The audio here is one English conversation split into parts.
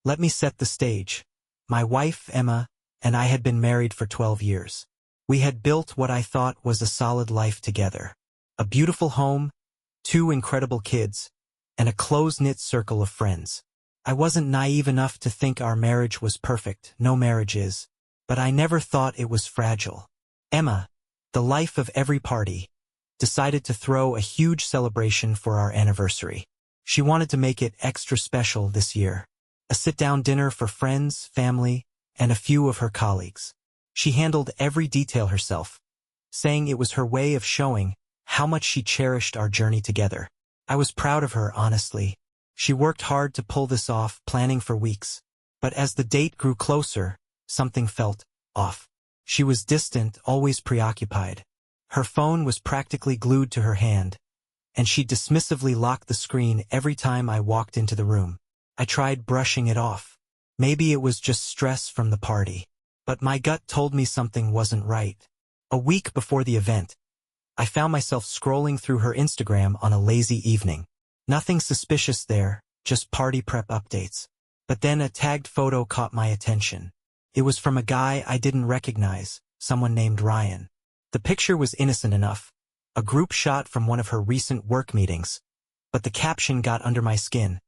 Let me set the stage. My wife, Emma, and I had been married for 12 years. We had built what I thought was a solid life together. A beautiful home, 2 incredible kids, and a close-knit circle of friends. I wasn't naive enough to think our marriage was perfect, no marriage is, but I never thought it was fragile. Emma, the life of every party, decided to throw a huge celebration for our anniversary. She wanted to make it extra special this year. A sit-down dinner for friends, family, and a few of her colleagues. She handled every detail herself, saying it was her way of showing how much she cherished our journey together. I was proud of her, honestly. She worked hard to pull this off, planning for weeks. But as the date grew closer, something felt off. She was distant, always preoccupied. Her phone was practically glued to her hand, and she dismissively locked the screen every time I walked into the room. I tried brushing it off. Maybe it was just stress from the party. But my gut told me something wasn't right. A week before the event, I found myself scrolling through her Instagram on a lazy evening. Nothing suspicious there, just party prep updates. But then a tagged photo caught my attention. It was from a guy I didn't recognize, someone named Ryan. The picture was innocent enough, a group shot from one of her recent work meetings. But the caption got under my skin.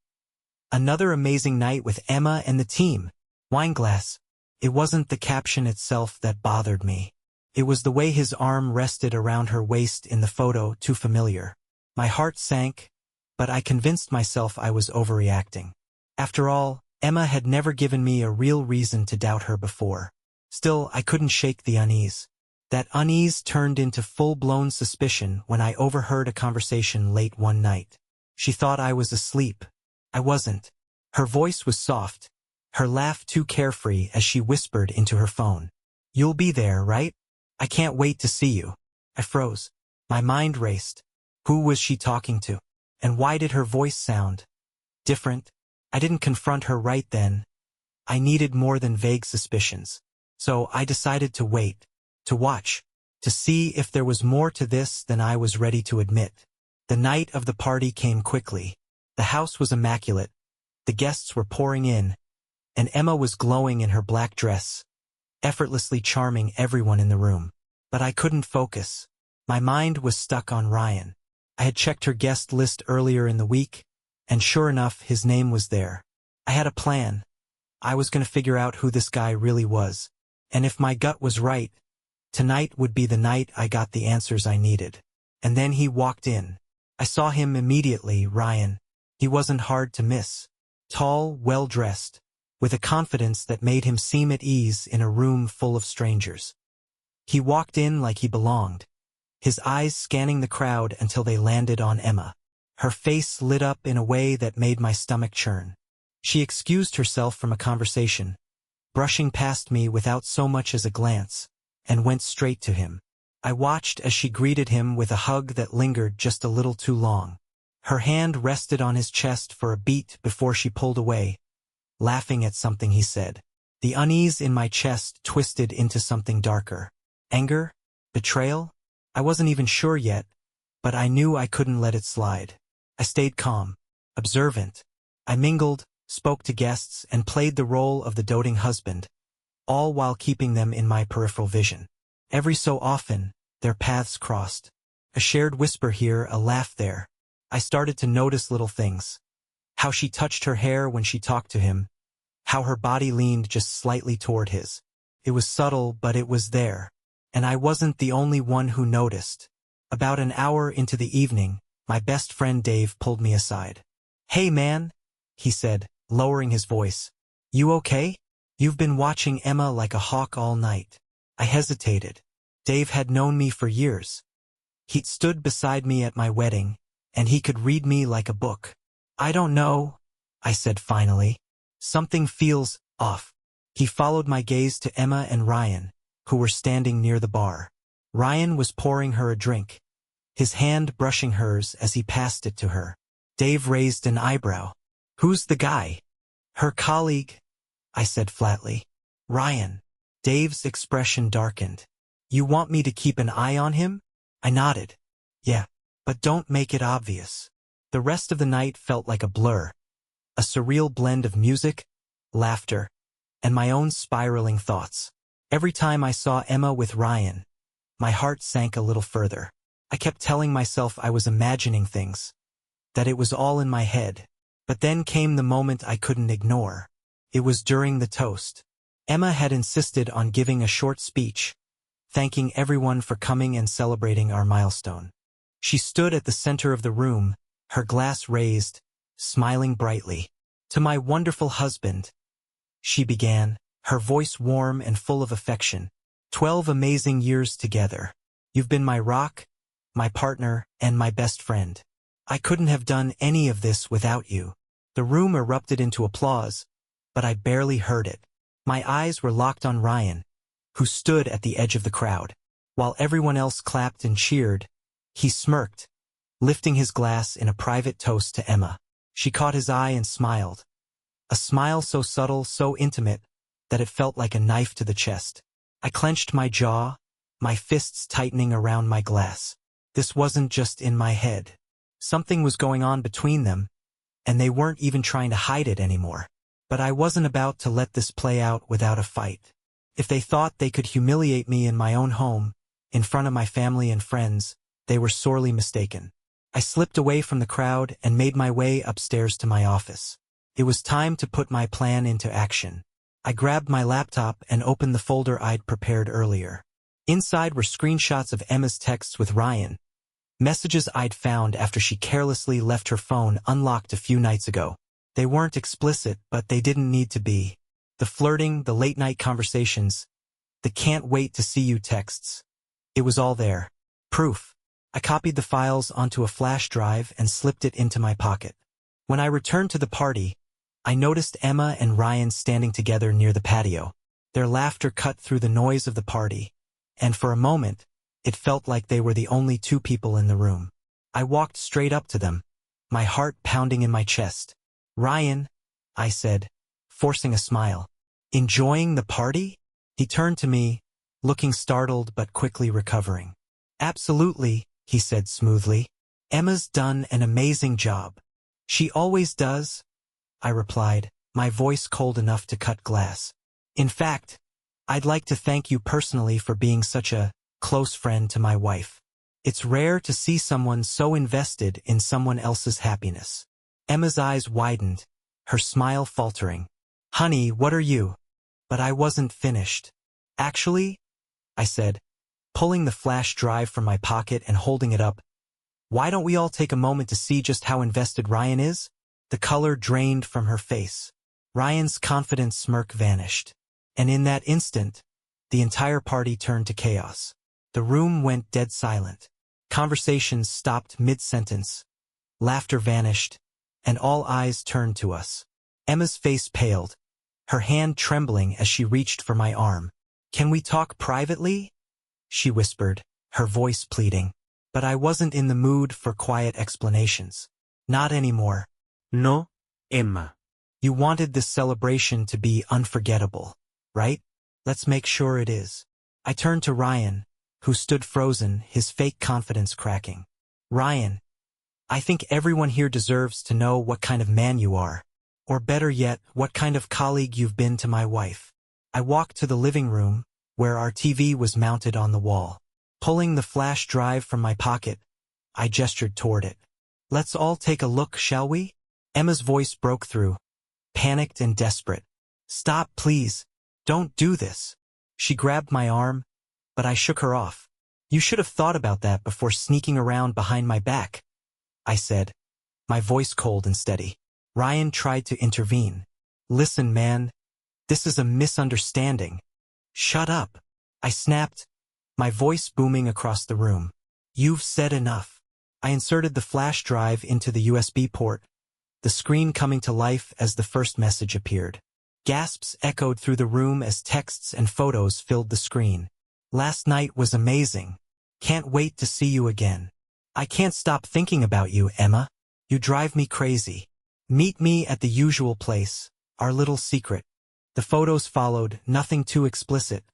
Another amazing night with Emma and the team. Wineglass. It wasn't the caption itself that bothered me. It was the way his arm rested around her waist in the photo, too familiar. My heart sank, but I convinced myself I was overreacting. After all, Emma had never given me a real reason to doubt her before. Still, I couldn't shake the unease. That unease turned into full-blown suspicion when I overheard a conversation late one night. She thought I was asleep. I wasn't. Her voice was soft, her laugh too carefree as she whispered into her phone. "You'll be there, right? I can't wait to see you." I froze. My mind raced. Who was she talking to? And why did her voice sound different? I didn't confront her right then. I needed more than vague suspicions. So I decided to wait, to watch, to see if there was more to this than I was ready to admit. The night of the party came quickly. The house was immaculate. The guests were pouring in, and Emma was glowing in her black dress, effortlessly charming everyone in the room. But I couldn't focus. My mind was stuck on Ryan. I had checked her guest list earlier in the week, and sure enough, his name was there. I had a plan. I was going to figure out who this guy really was. And if my gut was right, tonight would be the night I got the answers I needed. And then he walked in. I saw him immediately, Ryan. He wasn't hard to miss. Tall, well-dressed, with a confidence that made him seem at ease in a room full of strangers. He walked in like he belonged, his eyes scanning the crowd until they landed on Emma. Her face lit up in a way that made my stomach churn. She excused herself from a conversation, brushing past me without so much as a glance, and went straight to him. I watched as she greeted him with a hug that lingered just a little too long. Her hand rested on his chest for a beat before she pulled away, laughing at something he said. The unease in my chest twisted into something darker. Anger? Betrayal? I wasn't even sure yet, but I knew I couldn't let it slide. I stayed calm, observant. I mingled, spoke to guests, and played the role of the doting husband, all while keeping them in my peripheral vision. Every so often, their paths crossed. A shared whisper here, a laugh there. I started to notice little things. How she touched her hair when she talked to him. How her body leaned just slightly toward his. It was subtle, but it was there. And I wasn't the only one who noticed. About an hour into the evening, my best friend Dave pulled me aside. "Hey man," he said, lowering his voice. "You okay? You've been watching Emma like a hawk all night." I hesitated. Dave had known me for years. He'd stood beside me at my wedding, and he could read me like a book. "I don't know," I said finally. "Something feels off." He followed my gaze to Emma and Ryan, who were standing near the bar. Ryan was pouring her a drink, his hand brushing hers as he passed it to her. Dave raised an eyebrow. "Who's the guy?" "Her colleague," I said flatly. "Ryan." Dave's expression darkened. "You want me to keep an eye on him?" I nodded. "Yeah, but don't make it obvious." The rest of the night felt like a blur. A surreal blend of music, laughter, and my own spiraling thoughts. Every time I saw Emma with Ryan, my heart sank a little further. I kept telling myself I was imagining things, that it was all in my head. But then came the moment I couldn't ignore. It was during the toast. Emma had insisted on giving a short speech, thanking everyone for coming and celebrating our milestone. She stood at the center of the room, her glass raised, smiling brightly. "To my wonderful husband," she began, her voice warm and full of affection. 12 amazing years together. You've been my rock, my partner, and my best friend. I couldn't have done any of this without you." The room erupted into applause, but I barely heard it. My eyes were locked on Ryan, who stood at the edge of the crowd. While everyone else clapped and cheered, he smirked, lifting his glass in a private toast to Emma. She caught his eye and smiled. A smile so subtle, so intimate, that it felt like a knife to the chest. I clenched my jaw, my fists tightening around my glass. This wasn't just in my head. Something was going on between them, and they weren't even trying to hide it anymore. But I wasn't about to let this play out without a fight. If they thought they could humiliate me in my own home, in front of my family and friends, they were sorely mistaken. I slipped away from the crowd and made my way upstairs to my office. It was time to put my plan into action. I grabbed my laptop and opened the folder I'd prepared earlier. Inside were screenshots of Emma's texts with Ryan, messages I'd found after she carelessly left her phone unlocked a few nights ago. They weren't explicit, but they didn't need to be. The flirting, the late-night conversations, the "can't wait to see you" texts. It was all there. Proof. I copied the files onto a flash drive and slipped it into my pocket. When I returned to the party, I noticed Emma and Ryan standing together near the patio. Their laughter cut through the noise of the party, and for a moment, it felt like they were the only two people in the room. I walked straight up to them, my heart pounding in my chest. "Ryan," I said, forcing a smile. "Enjoying the party?" He turned to me, looking startled but quickly recovering. "Absolutely," he said smoothly. "Emma's done an amazing job." "She always does," I replied, my voice cold enough to cut glass. "In fact, I'd like to thank you personally for being such a close friend to my wife. It's rare to see someone so invested in someone else's happiness." Emma's eyes widened, her smile faltering. "Honey, what are you?" But I wasn't finished. "Actually," I said, pulling the flash drive from my pocket and holding it up, "why don't we all take a moment to see just how invested Ryan is?" The color drained from her face. Ryan's confident smirk vanished. And in that instant, the entire party turned to chaos. The room went dead silent. Conversations stopped mid-sentence. Laughter vanished, and all eyes turned to us. Emma's face paled, her hand trembling as she reached for my arm. "Can we talk privately?" she whispered, her voice pleading. But I wasn't in the mood for quiet explanations. Not anymore. No, Emma. You wanted this celebration to be unforgettable, right? Let's make sure it is. I turned to Ryan, who stood frozen, his fake confidence cracking. "Ryan, I think everyone here deserves to know what kind of man you are. Or better yet, what kind of colleague you've been to my wife." I walked to the living room, where our TV was mounted on the wall. Pulling the flash drive from my pocket, I gestured toward it. "Let's all take a look, shall we?" Emma's voice broke through, panicked and desperate. "Stop, please. Don't do this." She grabbed my arm, but I shook her off. "You should have thought about that before sneaking around behind my back," I said, my voice cold and steady. Ryan tried to intervene. "Listen, man. This is a misunderstanding." "Shut up," I snapped, my voice booming across the room. "You've said enough." I inserted the flash drive into the USB port, the screen coming to life as the first message appeared. Gasps echoed through the room as texts and photos filled the screen. "Last night was amazing. Can't wait to see you again. I can't stop thinking about you, Emma. You drive me crazy. Meet me at the usual place, our little secret." The photos followed, nothing too explicit,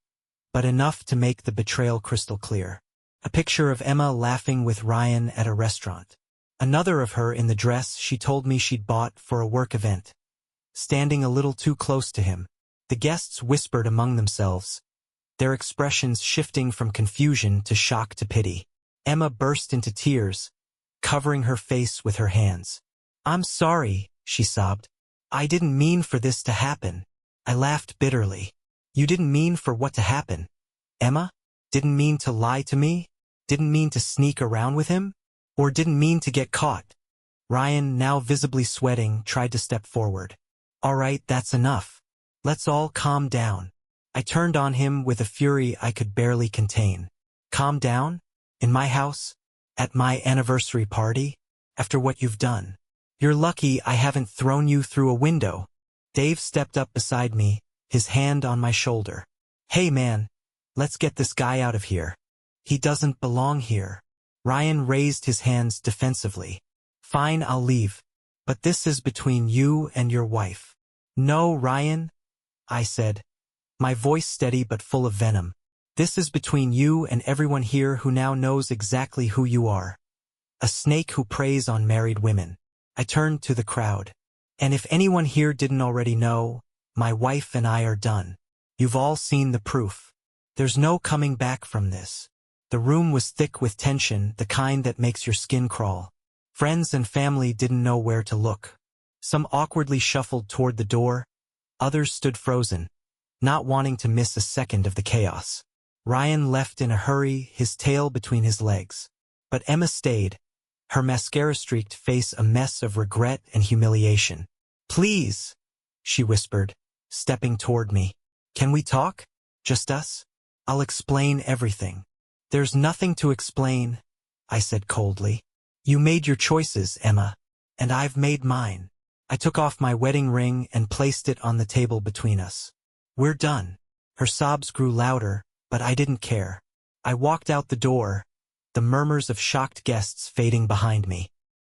but enough to make the betrayal crystal clear. A picture of Emma laughing with Ryan at a restaurant. Another of her in the dress she told me she'd bought for a work event. standing a little too close to him. The guests whispered among themselves, their expressions shifting from confusion to shock to pity. Emma burst into tears, covering her face with her hands. "I'm sorry," she sobbed. "I didn't mean for this to happen." I laughed bitterly. "You didn't mean for what to happen? Emma? Didn't mean to lie to me? Didn't mean to sneak around with him? Or didn't mean to get caught?" Ryan, now visibly sweating, tried to step forward. "All right, that's enough. Let's all calm down." I turned on him with a fury I could barely contain. "Calm down? In my house? At my anniversary party? After what you've done? You're lucky I haven't thrown you through a window." Dave stepped up beside me, his hand on my shoulder. "Hey man, let's get this guy out of here. He doesn't belong here." Ryan raised his hands defensively. "Fine, I'll leave. But this is between you and your wife." "No, Ryan," I said, my voice steady but full of venom. "This is between you and everyone here who now knows exactly who you are. A snake who preys on married women." I turned to the crowd. "And if anyone here didn't already know, my wife and I are done. You've all seen the proof. There's no coming back from this." The room was thick with tension, the kind that makes your skin crawl. Friends and family didn't know where to look. Some awkwardly shuffled toward the door, others stood frozen, not wanting to miss a second of the chaos. Ryan left in a hurry, his tail between his legs. But Emma stayed, her mascara-streaked face a mess of regret and humiliation. "Please," she whispered, stepping toward me. "Can we talk? Just us? I'll explain everything." "There's nothing to explain," I said coldly. "You made your choices, Emma, and I've made mine." I took off my wedding ring and placed it on the table between us. "We're done." Her sobs grew louder, but I didn't care. I walked out the door, the murmurs of shocked guests fading behind me.